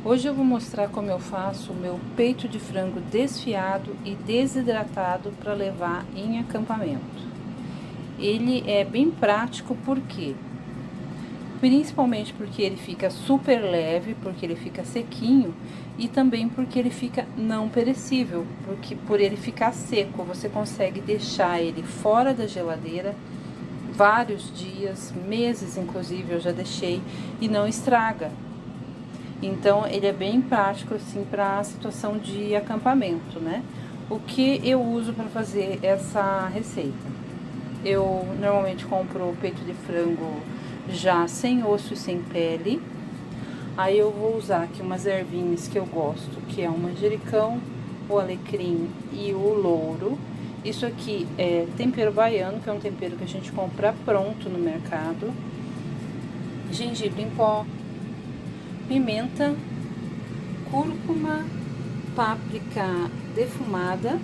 Hoje eu vou mostrar como eu faço o meu peito de frango desfiado e desidratado para levar em acampamento. Ele é bem prático porque, principalmente porque ele fica super leve, porque ele fica sequinho e também porque ele fica não perecível, porque por ele ficar seco, você consegue deixar ele fora da geladeira vários dias, meses inclusive eu já deixei e não estraga. Então, ele é bem prático, assim, para a situação de acampamento, né? O que eu uso para fazer essa receita? Eu normalmente compro o peito de frango já sem osso e sem pele. Aí eu vou usar aqui umas ervinhas que eu gosto, que é o manjericão, o alecrim e o louro. Isso aqui é tempero baiano, que é um tempero que a gente compra pronto no mercado. Gengibre em pó, pimenta, cúrcuma, páprica defumada.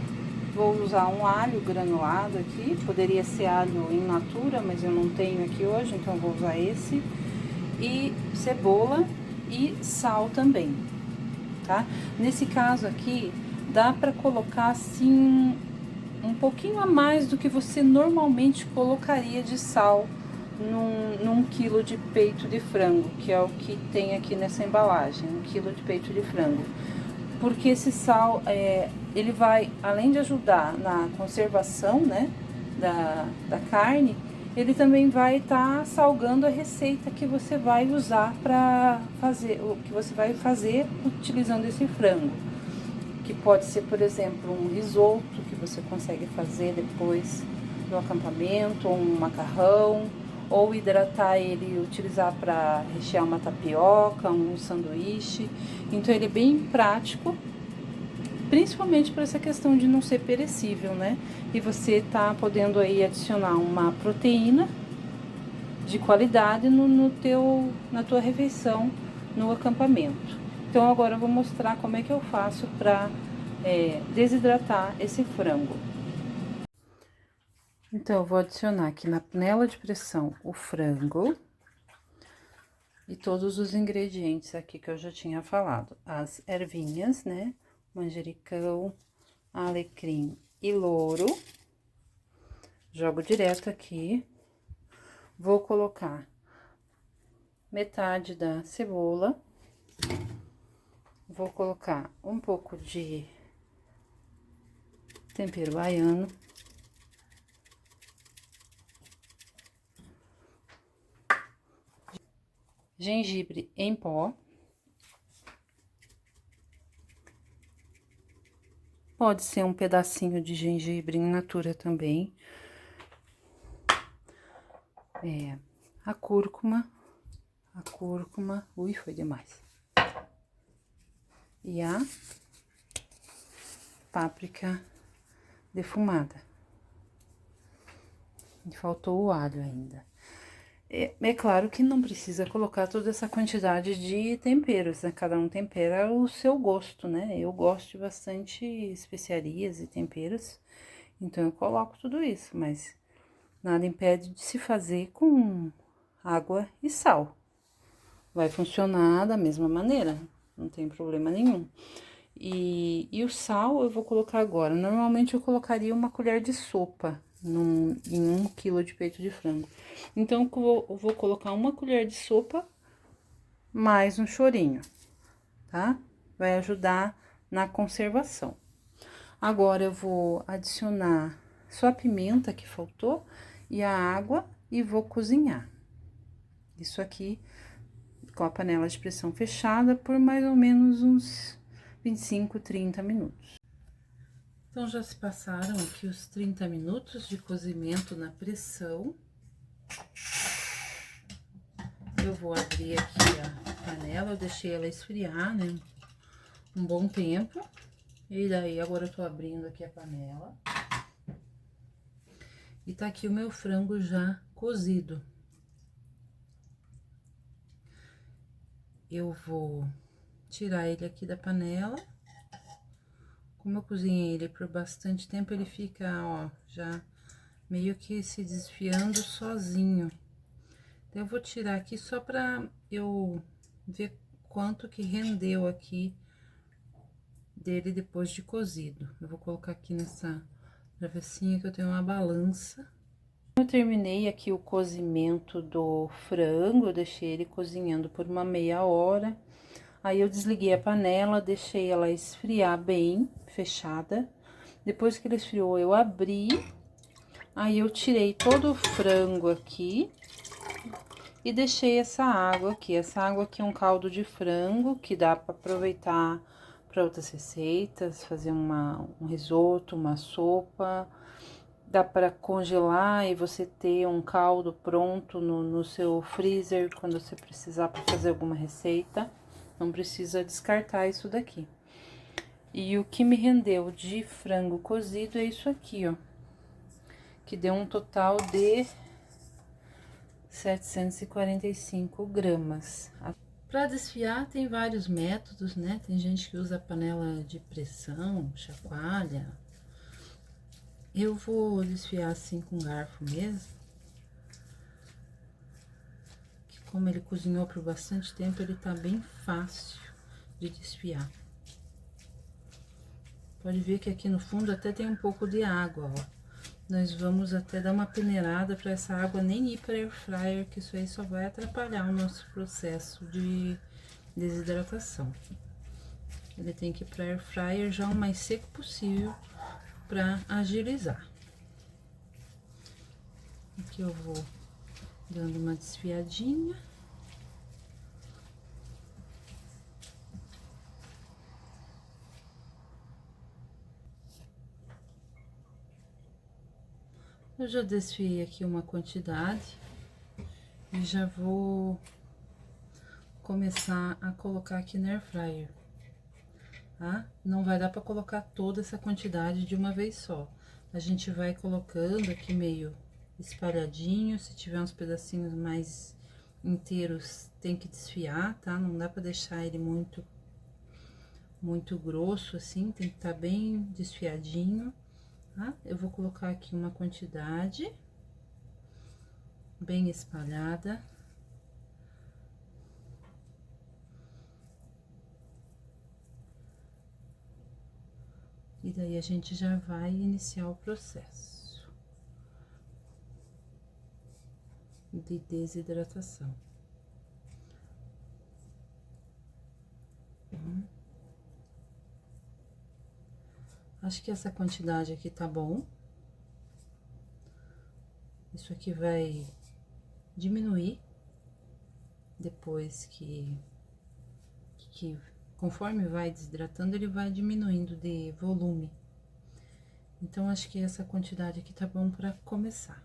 Vou usar um alho granulado aqui, poderia ser alho in natura, mas eu não tenho aqui hoje, então vou usar esse. E cebola e sal também, tá? Nesse caso aqui, dá para colocar assim um pouquinho a mais do que você normalmente colocaria de sal num quilo de peito de frango, que é o que tem aqui nessa embalagem, 1 quilo de peito de frango. Porque esse sal, ele vai, além de ajudar na conservação, né, da carne, ele também vai estar salgando a receita que você vai usar para fazer, o que você vai fazer utilizando esse frango. Que pode ser, por exemplo, um risoto que você consegue fazer depois do acampamento, ou um macarrão, ou hidratar ele e utilizar para rechear uma tapioca, um sanduíche. Então ele é bem prático, principalmente para essa questão de não ser perecível, né? E você tá podendo aí adicionar uma proteína de qualidade na tua refeição no acampamento. Então agora eu vou mostrar como é que eu faço para desidratar esse frango. Então eu vou adicionar aqui na panela de pressão o frango e todos os ingredientes aqui que eu já tinha falado. As ervinhas, né? Manjericão, alecrim e louro. Jogo direto aqui. Vou colocar metade da cebola. Vou colocar um pouco de tempero baiano. Gengibre em pó. Pode ser um pedacinho de gengibre in natura também. A cúrcuma. Ui, foi demais. E a páprica defumada. E faltou o alho ainda. É claro que não precisa colocar toda essa quantidade de temperos, né? Cada um tempera o seu gosto, né? Eu gosto de bastante especiarias e temperos, então eu coloco tudo isso, mas nada impede de se fazer com água e sal. Vai funcionar da mesma maneira, não tem problema nenhum. E o sal eu vou colocar agora. Normalmente eu colocaria uma colher de sopa em 1 quilo de peito de frango. Então eu vou colocar uma colher de sopa mais um chorinho, tá? Vai ajudar na conservação. Agora eu vou adicionar só a pimenta que faltou e a água e vou cozinhar. Isso aqui com a panela de pressão fechada por mais ou menos uns 25, 30 minutos. Então, já se passaram aqui os 30 minutos de cozimento na pressão. Eu vou abrir aqui a panela, eu deixei ela esfriar, né, um bom tempo. E daí, agora eu tô abrindo aqui a panela. E tá aqui o meu frango já cozido. Eu vou tirar ele aqui da panela. Como eu cozinhei ele por bastante tempo, ele fica, ó, já meio que se desfiando sozinho. Então, eu vou tirar aqui só pra eu ver quanto que rendeu aqui dele depois de cozido. Eu vou colocar aqui nessa travessinha que eu tenho uma balança. Eu terminei aqui o cozimento do frango, eu deixei ele cozinhando por uma meia hora. Aí eu desliguei a panela, deixei ela esfriar bem, fechada. Depois que ele esfriou, eu abri. Aí eu tirei todo o frango aqui e deixei essa água aqui. Essa água aqui é um caldo de frango que dá para aproveitar para outras receitas, fazer um risoto, uma sopa. Dá para congelar e você ter um caldo pronto no seu freezer quando você precisar para fazer alguma receita. Não precisa descartar isso daqui. E o que me rendeu de frango cozido é isso aqui, ó. Que deu um total de 745 gramas. Para desfiar tem vários métodos, né? Tem gente que usa panela de pressão, chacoalha. Eu vou desfiar assim com garfo mesmo. Que como ele cozinhou por bastante tempo, ele tá bem fácil de desfiar. Pode ver que aqui no fundo até tem um pouco de água, ó. Nós vamos até dar uma peneirada para essa água nem ir para air fryer, que isso aí só vai atrapalhar o nosso processo de desidratação. Ele tem que ir para air fryer já o mais seco possível para agilizar. Aqui eu vou dando uma desfiadinha. Eu já desfiei aqui uma quantidade e já vou começar a colocar aqui na air fryer, tá? Não vai dar para colocar toda essa quantidade de uma vez só. A gente vai colocando aqui meio espalhadinho, se tiver uns pedacinhos mais inteiros, tem que desfiar, tá? Não dá para deixar ele muito grosso assim, tem que estar bem desfiadinho. Tá? Eu vou colocar aqui uma quantidade bem espalhada. E daí a gente já vai iniciar o processo de desidratação. Acho que essa quantidade aqui tá bom. Isso aqui vai diminuir depois que conforme vai desidratando, ele vai diminuindo de volume. Então, acho que essa quantidade aqui tá bom para começar.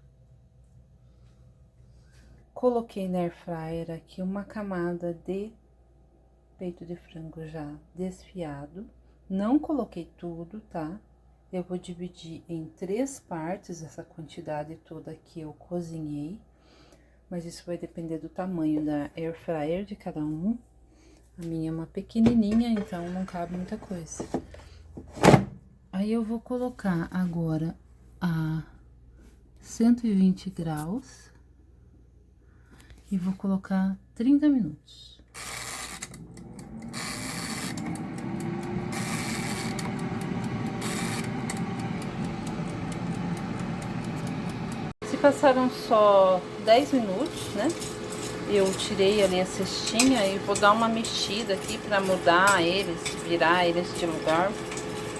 Coloquei na air fryer aqui uma camada de peito de frango já desfiado. Não coloquei tudo, tá? Eu vou dividir em 3 partes essa quantidade toda que eu cozinhei. Mas isso vai depender do tamanho da air fryer de cada um. A minha é uma pequenininha, então não cabe muita coisa. Aí eu vou colocar agora a 120 graus e vou colocar 30 minutos. Se passaram só 10 minutos, né? Eu tirei ali a cestinha e vou dar uma mexida aqui para mudar eles, virar eles de lugar,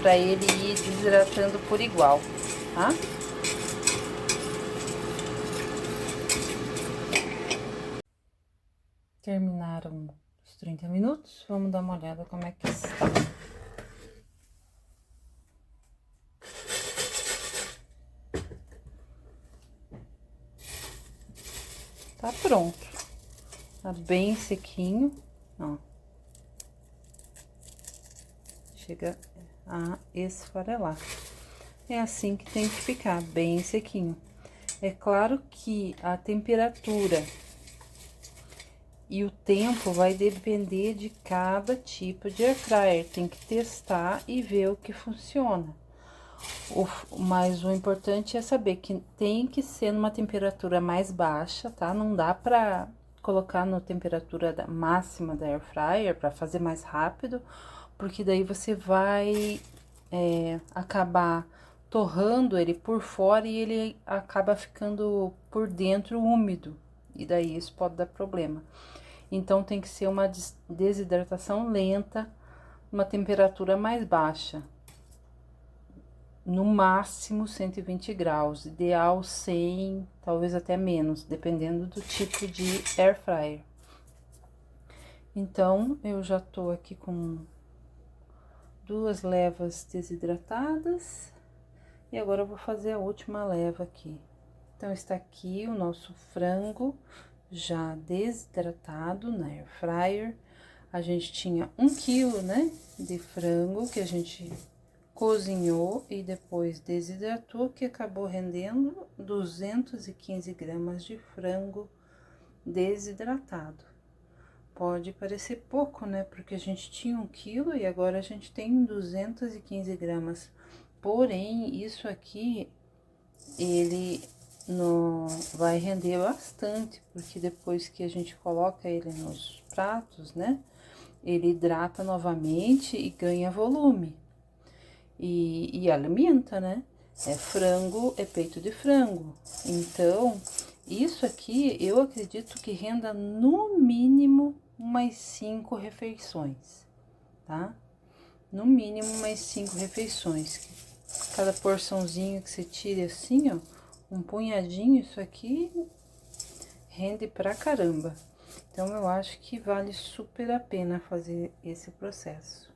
para ele ir desidratando por igual, tá? Terminaram os 30 minutos, vamos dar uma olhada como é que está. Tá pronto. Tá bem sequinho, ó. Chega a esfarelar. É assim que tem que ficar, bem sequinho. É claro que a temperatura e o tempo vai depender de cada tipo de air fryer. Tem que testar e ver o que funciona. Mas o importante é saber que tem que ser numa temperatura mais baixa, tá? Não dá pra colocar na temperatura máxima da air fryer para fazer mais rápido, porque daí você vai acabar torrando ele por fora e ele acaba ficando por dentro úmido, e daí isso pode dar problema. Então tem que ser uma desidratação lenta, uma temperatura mais baixa, no máximo 120 graus, ideal 100, talvez até menos, dependendo do tipo de air fryer. Então, eu já tô aqui com 2 levas desidratadas, e agora eu vou fazer a última leva aqui. Então, está aqui o nosso frango já desidratado na air fryer. A gente tinha 1 quilo, né, de frango que a gente cozinhou e depois desidratou, que acabou rendendo 215 gramas de frango desidratado. Pode parecer pouco, né, porque a gente tinha 1 quilo e agora a gente tem 215 gramas. Porém, isso aqui, ele não vai render bastante, porque depois que a gente coloca ele nos pratos, né, ele hidrata novamente e ganha volume. E alimenta, né? É frango, é peito de frango. Então, isso aqui eu acredito que renda no mínimo umas 5 refeições, tá? No mínimo umas 5 refeições. Cada porçãozinho que você tire assim, ó, um punhadinho, isso aqui rende pra caramba. Então, eu acho que vale super a pena fazer esse processo.